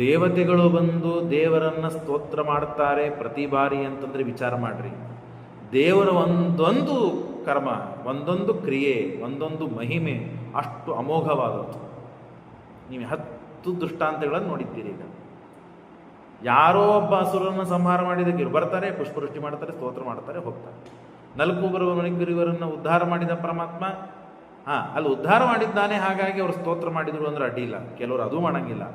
ದೇವತೆಗಳು ಬಂದು ದೇವರನ್ನು ಸ್ತೋತ್ರ ಮಾಡ್ತಾರೆ ಪ್ರತಿ ಬಾರಿ ಅಂತಂದರೆ ವಿಚಾರ ಮಾಡ್ರಿ. ದೇವರ ಒಂದೊಂದು ಕರ್ಮ, ಒಂದೊಂದು ಕ್ರಿಯೆ, ಒಂದೊಂದು ಮಹಿಮೆ ಅಷ್ಟು ಅಮೋಘವಾದದ್ದು. ನೀವು 10 ದೃಷ್ಟಾಂತಗಳನ್ನು ನೋಡಿದ್ದೀರಿ. ಈಗ ಯಾರೋ ಒಬ್ಬ ಅಸುರನ್ನು ಸಂಹಾರ ಮಾಡಿದಕ್ಕೆ ಬರ್ತಾರೆ, ಪುಷ್ಪವೃಷ್ಟಿ ಮಾಡ್ತಾರೆ, ಸ್ತೋತ್ರ ಮಾಡ್ತಾರೆ, ಹೋಗ್ತಾರೆ. ನಲ್ಕೂಬರವನಿಗರಿವರನ್ನು ಉದ್ಧಾರ ಮಾಡಿದ ಪರಮಾತ್ಮ, ಅಲ್ಲಿ ಉದ್ಧಾರ ಮಾಡಿದ್ದಾನೆ, ಹಾಗಾಗಿ ಅವರು ಸ್ತೋತ್ರ ಮಾಡಿದ್ರು ಅಂದ್ರೆ ಅಡ್ಡಿ ಇಲ್ಲ. ಕೆಲವರು ಅದು ಮಾಡಂಗಿಲ್ಲ,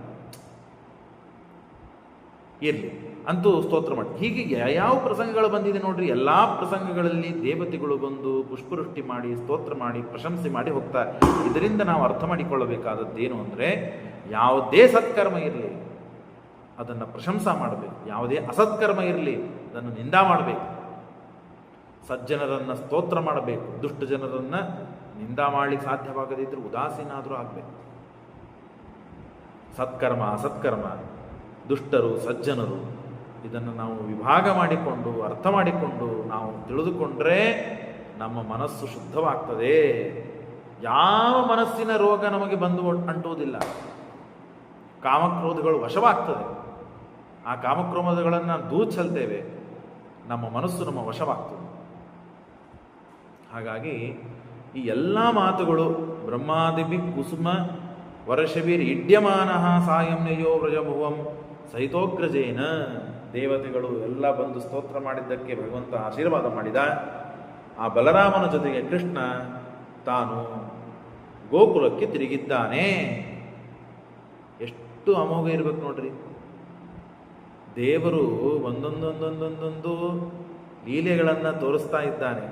ಇರಲಿ ಅಂತೂ ಸ್ತೋತ್ರ ಮಾಡಿ. ಹೀಗೆ ಯಾವ ಪ್ರಸಂಗಗಳು ಬಂದಿದೆ ನೋಡ್ರಿ, ಎಲ್ಲ ಪ್ರಸಂಗಗಳಲ್ಲಿ ದೇವತೆಗಳು ಬಂದು ಪುಷ್ಪವೃಷ್ಟಿ ಮಾಡಿ, ಸ್ತೋತ್ರ ಮಾಡಿ, ಪ್ರಶಂಸೆ ಮಾಡಿ ಹೋಗ್ತಾರೆ. ಇದರಿಂದ ನಾವು ಅರ್ಥ ಮಾಡಿಕೊಳ್ಳಬೇಕಾದದ್ದೇನು ಅಂದರೆ, ಯಾವುದೇ ಸತ್ಕರ್ಮ ಇರಲಿ ಅದನ್ನು ಪ್ರಶಂಸಾ ಮಾಡಬೇಕು, ಯಾವುದೇ ಅಸತ್ಕರ್ಮ ಇರಲಿ ಅದನ್ನು ನಿಂದಾ ಮಾಡಬೇಕು. ಸಜ್ಜನರನ್ನು ಸ್ತೋತ್ರ ಮಾಡಬೇಕು, ದುಷ್ಟ ಜನರನ್ನು ನಿಂದಾ ಮಾಡಲಿಕ್ಕೆ ಸಾಧ್ಯವಾಗದಿದ್ದರೆ ಉದಾಸೀನಾದರೂ ಆಗಬೇಕು. ಸತ್ಕರ್ಮ ಅಸತ್ಕರ್ಮ, ದುಷ್ಟರು ಸಜ್ಜನರು, ಇದನ್ನು ನಾವು ವಿಭಾಗ ಮಾಡಿಕೊಂಡು ಅರ್ಥ ಮಾಡಿಕೊಂಡು ನಾವು ತಿಳಿದುಕೊಂಡ್ರೆ ನಮ್ಮ ಮನಸ್ಸು ಶುದ್ಧವಾಗ್ತದೆ. ಯಾವ ಮನಸ್ಸಿನ ರೋಗ ನಮಗೆ ಬಂದು ಅಂಟುವುದಿಲ್ಲ. ಕಾಮಕ್ರೋಧಗಳು ವಶವಾಗ್ತದೆ. ಆ ಕಾಮಕ್ರೋಧಗಳನ್ನು ದೂರ ಚೆಲ್ತೇವೆ, ನಮ್ಮ ಮನಸ್ಸು ನಮ್ಮ ವಶವಾಗ್ತದೆ. ಹಾಗಾಗಿ ಈ ಎಲ್ಲ ಮಾತುಗಳು ಬ್ರಹ್ಮಾದಿಭಿ ಕುಸುಮ ವರ್ಷವೀರ್ ಇಡ್ಯಮಾನ ಸಾಯಂಯೋ ವ್ರಜಭುವಂ ಸಹಿತೋಗ್ರಜೇನ, ದೇವತೆಗಳು ಎಲ್ಲ ಬಂದು ಸ್ತೋತ್ರ ಮಾಡಿದ್ದಕ್ಕೆ ಭಗವಂತ ಆಶೀರ್ವಾದ ಮಾಡಿದ. ಆ ಬಲರಾಮನ ಜೊತೆಗೆ ಕೃಷ್ಣ ತಾನು ಗೋಕುಲಕ್ಕೆ ತಿರುಗಿದ್ದಾನೆ. ಎಷ್ಟು ಅಮೋಘ ಇರ್ಬೇಕು ನೋಡ್ರಿ. ದೇವರು ಒಂದೊಂದೊಂದೊಂದೊಂದೊಂದು ಲೀಲೆಗಳನ್ನು ತೋರಿಸ್ತಾ ಇದ್ದಾನೆ.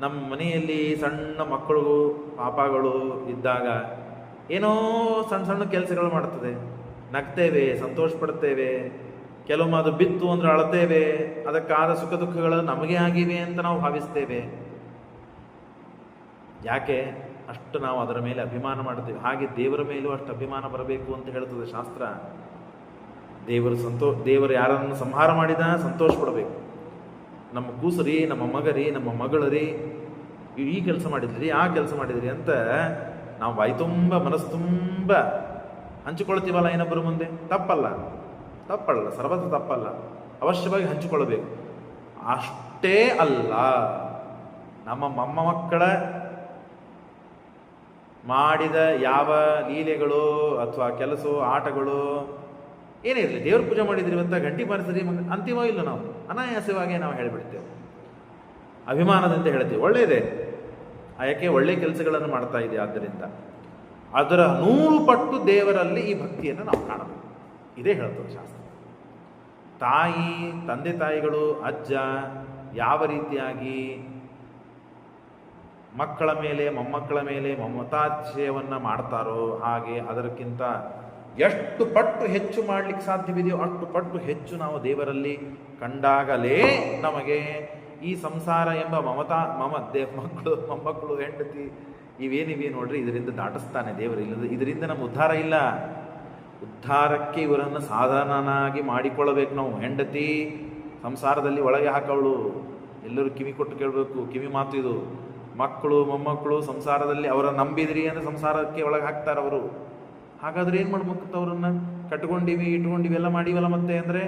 ನಮ್ಮ ಮನೆಯಲ್ಲಿ ಸಣ್ಣ ಮಕ್ಕಳು ಪಾಪಗಳು ಇದ್ದಾಗ ಏನೋ ಸಣ್ಣ ಸಣ್ಣ ಕೆಲಸಗಳು ಮಾಡ್ತದೆ, ನಗ್ತೇವೆ, ಸಂತೋಷ ಪಡ್ತೇವೆ. ಕೆಲವೊಮ್ಮೆ ಅದು ಬಿತ್ತು ಅಂದ್ರೆ ಅಳತೇವೆ, ಅದಕ್ಕಾದ ಸುಖ ದುಃಖಗಳು ನಮಗೆ ಆಗಿವೆ ಅಂತ ನಾವು ಭಾವಿಸ್ತೇವೆ. ಯಾಕೆ? ಅಷ್ಟು ನಾವು ಅದರ ಮೇಲೆ ಅಭಿಮಾನ ಮಾಡ್ತೇವೆ. ಹಾಗೆ ದೇವರ ಮೇಲೂ ಅಷ್ಟು ಅಭಿಮಾನ ಬರಬೇಕು ಅಂತ ಹೇಳ್ತದೆ ಶಾಸ್ತ್ರ. ದೇವರು ಯಾರನ್ನು ಸಂಹಾರ ಮಾಡಿದ ಸಂತೋಷ ಪಡಬೇಕು. ನಮ್ಮ ಕೂಸರಿ, ನಮ್ಮ ಮಗರಿ, ನಮ್ಮ ಮಗಳರಿ, ಈ ಕೆಲಸ ಮಾಡಿದ್ರಿ, ಆ ಕೆಲಸ ಮಾಡಿದ್ರಿ ಅಂತ ನಾವು ಬಾಯಿ ತುಂಬ ಮನಸ್ಸು ತುಂಬ ಹಂಚಿಕೊಳ್ತೀವಲ್ಲ ಇನ್ನೊಬ್ಬರ ಮುಂದೆ. ತಪ್ಪಲ್ಲ, ಸರ್ವತ್ರ ತಪ್ಪಲ್ಲ, ಅವಶ್ಯವಾಗಿ ಹಂಚಿಕೊಳ್ಳಬೇಕು. ಅಷ್ಟೇ ಅಲ್ಲ, ನಮ್ಮ ಮೊಮ್ಮಕ್ಕಳ ಮಾಡಿದ ಯಾವ ಲೀಲೆಗಳು ಅಥವಾ ಕೆಲಸ ಆಟಗಳು ಏನೇ ಇರಲಿ, ದೇವ್ರ ಪೂಜೆ ಮಾಡಿದ್ರಿ ಅಂತ ಗಂಟಿ ಬಾರಿಸಿದ್ರಿ ಅಂತಿಮ ಇಲ್ಲ, ನಾವು ಅನಾಯಾಸವಾಗಿ ನಾವು ಹೇಳಿಬಿಡ್ತೇವೆ, ಅಭಿಮಾನದಿಂದ ಹೇಳ್ತೀವಿ. ಒಳ್ಳೆಯದೇ, ಯಾಕೆ ಒಳ್ಳೆ ಕೆಲಸಗಳನ್ನು ಮಾಡ್ತಾ ಇದೆ. ಆದ್ದರಿಂದ ಅದರ 100 ಪಟ್ಟು ದೇವರಲ್ಲಿ ಈ ಭಕ್ತಿಯನ್ನು ನಾವು ಕಾಣಬೇಕು. ಇದೇ ಹೇಳ್ತದೆ ಶಾಸ್ತ್ರ. ತಾಯಿ, ತಂದೆ ತಾಯಿಗಳು, ಅಜ್ಜ ಯಾವ ರೀತಿಯಾಗಿ ಮಕ್ಕಳ ಮೇಲೆ ಮೊಮ್ಮಕ್ಕಳ ಮೇಲೆ ಮಮತಾತಿಶಯವನ್ನು ಮಾಡ್ತಾರೋ, ಹಾಗೆ ಅದಕ್ಕಿಂತ ಎಷ್ಟು ಪಟ್ಟು ಹೆಚ್ಚು ಮಾಡಲಿಕ್ಕೆ ಸಾಧ್ಯವಿದೆಯೋ ಅಷ್ಟು ಪಟ್ಟು ಹೆಚ್ಚು ನಾವು ದೇವರಲ್ಲಿ ಕಂಡಾಗಲೇ ನಮಗೆ ಈ ಸಂಸಾರ ಎಂಬ ಮಕ್ಕಳು, ಮೊಮ್ಮಕ್ಕಳು, ಹೆಂಡತಿ ಇವೇನಿವೆ ನೋಡ್ರಿ, ಇದರಿಂದ ದಾಟಿಸ್ತಾನೆ ದೇವರು. ಇಲ್ಲದ ಇದರಿಂದ ನಮ್ಮ ಉದ್ಧಾರ ಇಲ್ಲ. ಉದ್ಧಾರಕ್ಕೆ ಇವರನ್ನು ಸಾಧನನಾಗಿ ಮಾಡಿಕೊಳ್ಳಬೇಕು ನಾವು. ಹೆಂಡತಿ ಸಂಸಾರದಲ್ಲಿ ಒಳಗೆ ಹಾಕವಳು, ಎಲ್ಲರೂ ಕಿವಿ ಕೊಟ್ಟು ಕೇಳಬೇಕು, ಕಿವಿ ಮಾತು ಇದು. ಮಕ್ಕಳು ಮೊಮ್ಮಕ್ಕಳು ಸಂಸಾರದಲ್ಲಿ ಅವರ ನಂಬಿದ್ರಿ ಅಂದರೆ ಸಂಸಾರಕ್ಕೆ ಒಳಗೆ ಹಾಕ್ತಾರೆ ಅವರು. ಹಾಗಾದ್ರೆ ಏನು ಮಾಡ್ಬೇಕು? ಅವರನ್ನು ಕಟ್ಕೊಂಡಿವಿ, ಇಟ್ಕೊಂಡಿವಿ, ಎಲ್ಲ ಮಾಡಿವಲ್ಲ ಮತ್ತೆ ಅಂದರೆ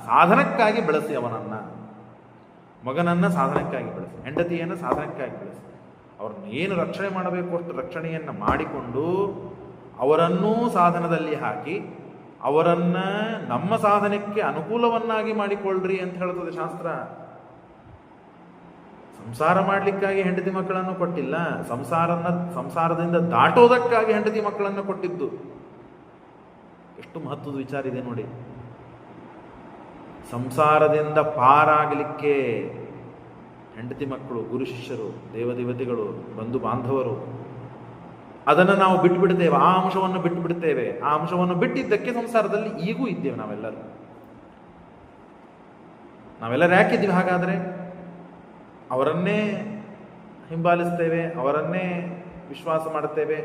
ಸಾಧನಕ್ಕಾಗಿ ಬೆಳೆಸಿ. ಅವನನ್ನು, ಮಗನನ್ನು ಸಾಧನಕ್ಕಾಗಿ ಬೆಳೆಸಿ, ಹೆಂಡತಿಯನ್ನು ಸಾಧನಕ್ಕಾಗಿ ಬೆಳೆಸಿ. ಅವ್ರನ್ನ ಏನು ರಕ್ಷಣೆ ಮಾಡಬೇಕು ಅಷ್ಟು ರಕ್ಷಣೆಯನ್ನು ಮಾಡಿಕೊಂಡು ಅವರನ್ನೂ ಸಾಧನದಲ್ಲಿ ಹಾಕಿ ಅವರನ್ನು ನಮ್ಮ ಸಾಧನಕ್ಕೆ ಅನುಕೂಲವನ್ನಾಗಿ ಮಾಡಿಕೊಳ್ಳ್ರಿ ಅಂತ ಹೇಳ್ತದೆ ಶಾಸ್ತ್ರ. ಸಂಸಾರ ಮಾಡಲಿಕ್ಕಾಗಿ ಹೆಂಡತಿ ಮಕ್ಕಳನ್ನು ಕೊಟ್ಟಿಲ್ಲ, ಸಂಸಾರದಿಂದ ದಾಟೋದಕ್ಕಾಗಿ ಹೆಂಡತಿ ಮಕ್ಕಳನ್ನು ಕೊಟ್ಟಿದ್ದು. ಎಷ್ಟು ಮಹತ್ವದ ವಿಚಾರ ಇದೆ ನೋಡಿ. ಸಂಸಾರದಿಂದ ಪಾರಾಗಲಿಕ್ಕೆ ಹೆಂಡತಿ ಮಕ್ಕಳು, ಗುರು ಶಿಷ್ಯರು, ದೇವದೇವತೆಗಳು, ಬಂಧು ಬಾಂಧವರು, ಅದನ್ನು ನಾವು ಬಿಟ್ಟು ಬಿಡ್ತೇವೆ. ಆ ಅಂಶವನ್ನು ಬಿಟ್ಟು ಬಿಡ್ತೇವೆ. ಆ ಅಂಶವನ್ನು ಬಿಟ್ಟಿದ್ದಕ್ಕೆ ಸಂಸಾರದಲ್ಲಿ ಈಗೂ ಇದ್ದೇವೆ ನಾವೆಲ್ಲರೂ. ನಾವೆಲ್ಲರೂ ಯಾಕಿದ್ದೀವಿ ಹಾಗಾದರೆ? ಅವರನ್ನೇ ಹಿಂಬಾಲಿಸ್ತೇವೆ, ಅವರನ್ನೇ ವಿಶ್ವಾಸ ಮಾಡುತ್ತೇವೆ.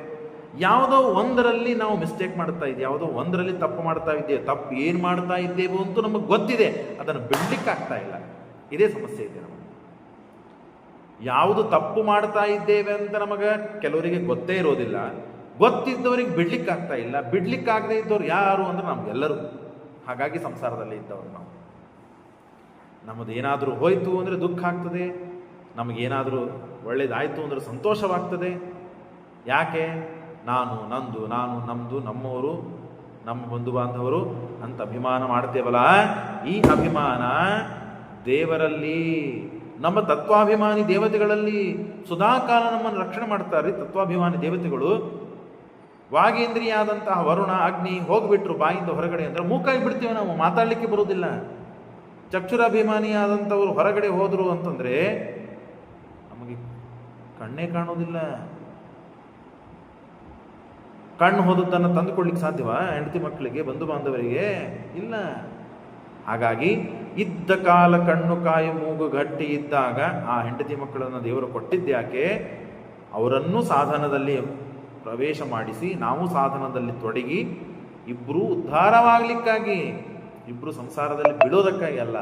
ಯಾವುದೋ ಒಂದರಲ್ಲಿ ನಾವು ಮಿಸ್ಟೇಕ್ ಮಾಡ್ತಾ ಇದ್ದೇವೆ, ಯಾವುದೋ ಒಂದರಲ್ಲಿ ತಪ್ಪು ಮಾಡ್ತಾ ಇದ್ದೇವೆ. ತಪ್ಪು ಏನು ಮಾಡ್ತಾ ಇದ್ದೇವೆ ಅಂತೂ ನಮಗೆ ಗೊತ್ತಿದೆ, ಅದನ್ನು ಬಿಡ್ಲಿಕ್ಕಾಗ್ತಾ ಇಲ್ಲ. ಇದೇ ಸಮಸ್ಯೆ ಇದೆ ನಮಗೆ. ಯಾವುದು ತಪ್ಪು ಮಾಡ್ತಾ ಇದ್ದೇವೆ ಅಂತ ನಮಗೆ ಕೆಲವರಿಗೆ ಗೊತ್ತೇ ಇರೋದಿಲ್ಲ. ಗೊತ್ತಿದ್ದವರಿಗೆ ಬಿಡ್ಲಿಕ್ಕಾಗ್ತಾ ಇಲ್ಲ. ಬಿಡ್ಲಿಕ್ಕಾಗದೇ ಇದ್ದವ್ರು ಯಾರು ಅಂದ್ರೆ ನಮ್ಗೆಲ್ಲರೂ. ಹಾಗಾಗಿ ಸಂಸಾರದಲ್ಲಿ ಇದ್ದವ್ರು ನಾವು. ನಮ್ಮದೇನಾದರೂ ಹೋಯಿತು ಅಂದರೆ ದುಃಖ ಆಗ್ತದೆ, ನಮಗೇನಾದರೂ ಒಳ್ಳೇದಾಯಿತು ಅಂದರೆ ಸಂತೋಷವಾಗ್ತದೆ. ಯಾಕೆ? ನಾನು ನಂದು, ನಾನು ನಮ್ಮದು, ನಮ್ಮವರು, ನಮ್ಮ ಬಂಧು ಬಾಂಧವರು ಅಂತ ಅಭಿಮಾನ ಮಾಡ್ತೇವಲ್ಲ. ಈ ಅಭಿಮಾನ ದೇವರಲ್ಲಿ, ನಮ್ಮ ತತ್ವಾಭಿಮಾನಿ ದೇವತೆಗಳಲ್ಲಿ ಸುಧಾಕಾಲ ನಮ್ಮನ್ನು ರಕ್ಷಣೆ ಮಾಡ್ತಾರೆ. ತತ್ವಾಭಿಮಾನಿ ದೇವತೆಗಳು ವಾಗೇಂದ್ರಿಯ ಆದಂತಹ ವರುಣ, ಅಗ್ನಿ ಹೋಗ್ಬಿಟ್ರು ಬಾಯಿಂದ ಹೊರಗಡೆ ಅಂದ್ರೆ ಮೂಕಾಗಿ ಬಿಡ್ತೀವಿ ನಾವು, ಮಾತಾಡಲಿಕ್ಕೆ ಬರುವುದಿಲ್ಲ. ಚಕ್ಷುರಾಭಿಮಾನಿಯಾದಂಥವ್ರು ಹೊರಗಡೆ ಹೋದರು ಅಂತಂದರೆ ನಮಗೆ ಕಣ್ಣೇ ಕಾಣೋದಿಲ್ಲ. ಕಣ್ಣು ಹೋದದ್ದನ್ನು ತಂದುಕೊಡ್ಲಿಕ್ಕೆ ಸಾಧ್ಯವಾ ಹೆಂಡತಿ ಮಕ್ಕಳಿಗೆ, ಬಂಧು ಬಾಂಧವರಿಗೆ? ಇಲ್ಲ. ಹಾಗಾಗಿ ಇದ್ದ ಕಾಲ ಕಣ್ಣು ಕಾಯಿ ಮೂಗು ಗಟ್ಟಿ ಇದ್ದಾಗ ಆ ಹೆಂಡತಿ ಮಕ್ಕಳನ್ನು ದೇವರು ಕೊಟ್ಟಿದ್ದ್ಯಾಕೆ? ಅವರನ್ನು ಸಾಧನದಲ್ಲಿ ಪ್ರವೇಶ ಮಾಡಿಸಿ ನಾವು ಸಾಧನದಲ್ಲಿ ತೊಡಗಿ ಇಬ್ಬರೂ ಉದ್ಧಾರವಾಗಲಿಕ್ಕಾಗಿ, ಇಬ್ಬರು ಸಂಸಾರದಲ್ಲಿ ಬಿಡೋದಕ್ಕಾಗಿ ಅಲ್ಲ.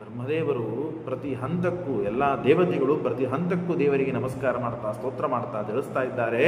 ಬ್ರಹ್ಮದೇವರು ಪ್ರತಿ ಹಂತಕ್ಕೂ, ಎಲ್ಲ ದೇವತೆಗಳು ಪ್ರತಿ ಹಂತಕ್ಕೂ ದೇವರಿಗೆ ನಮಸ್ಕಾರ ಮಾಡ್ತಾ, ಸ್ತೋತ್ರ ಮಾಡ್ತಾ ತಿಳಿಸ್ತಾ ಇದ್ದಾರೆ.